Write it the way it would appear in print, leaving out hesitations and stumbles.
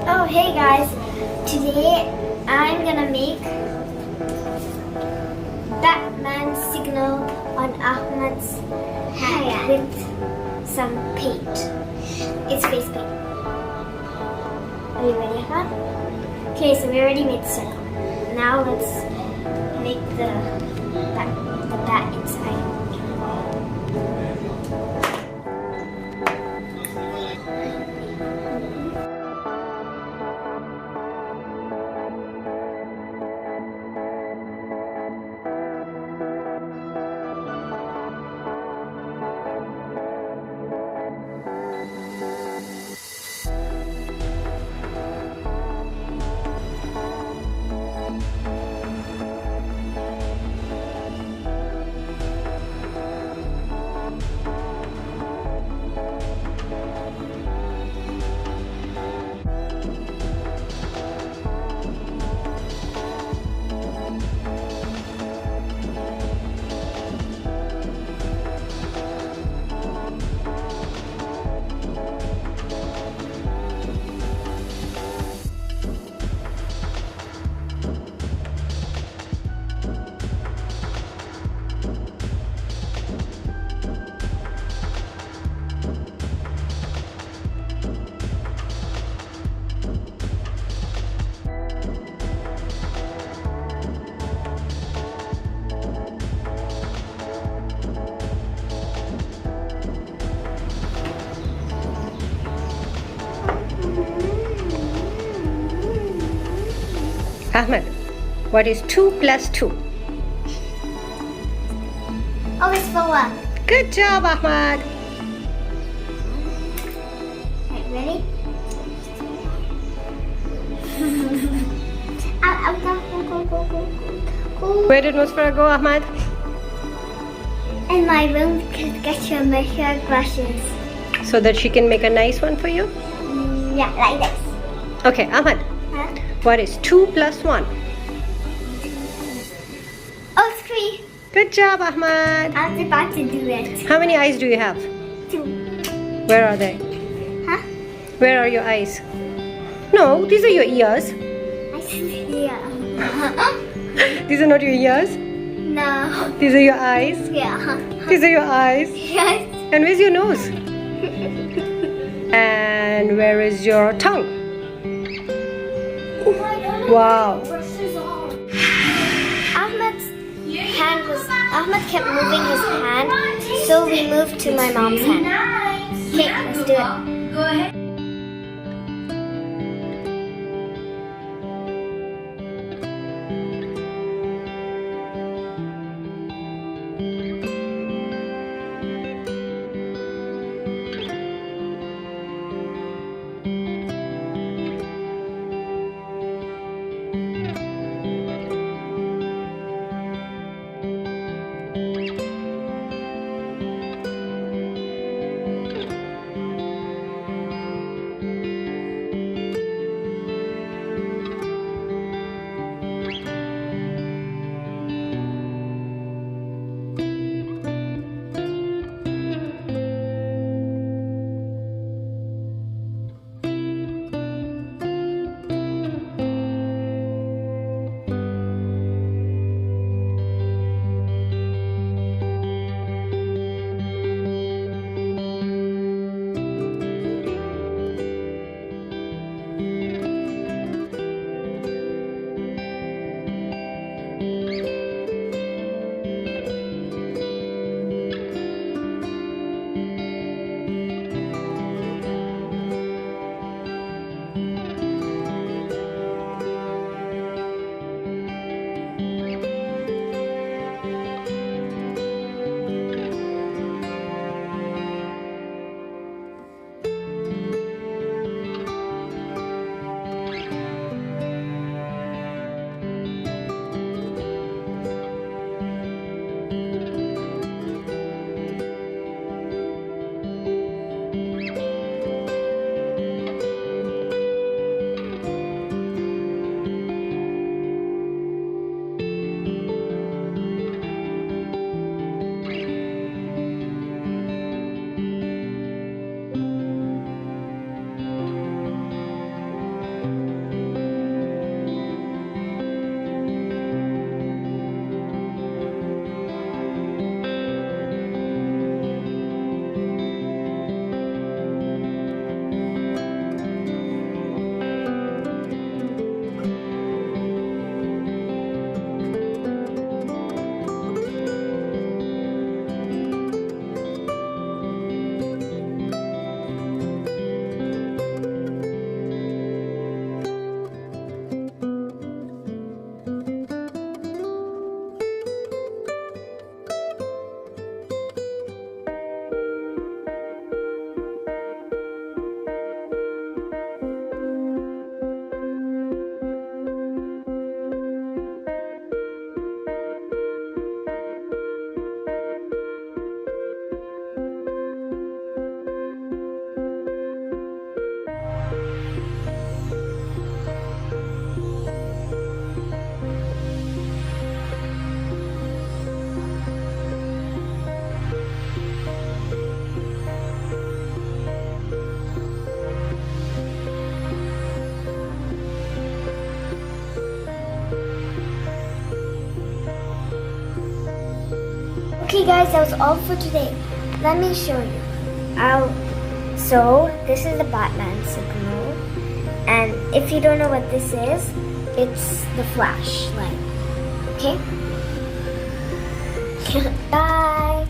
Oh, hey guys. Today I'm gonna make Batman signal on Ahmed's hand with some paint. It's face paint. Are you ready, Ahmed? Okay, so we already made the circle. Now let's make the bat inside. Ahmed, what is 2 plus 2? Oh, it's 4. Good job, Ahmed. Right, ready? Go. Where did Musfara go, Ahmed? In my room to get your makeup brushes. So that she can make a nice one for you? Yeah, like this. Okay, Ahmed, Huh? what is 2 plus 1? Oh, it's 3. Good job, Ahmed. I was about to do it. How many eyes do you have? 2. Where are they? Huh? Where are your eyes? No, these are your ears. I see. Yeah. These are not your ears. No. These are your eyes. Yeah. These are your eyes. Yes. And where's your nose? And where is your tongue? Wow. Ahmed kept moving his hand, so we moved to my mom's hand. Okay, let's do it. Go ahead. Okay guys, that was all for today. Let me show you. So this is the Batman signal, and if you don't know what this is, it's the flashlight. Okay? Bye!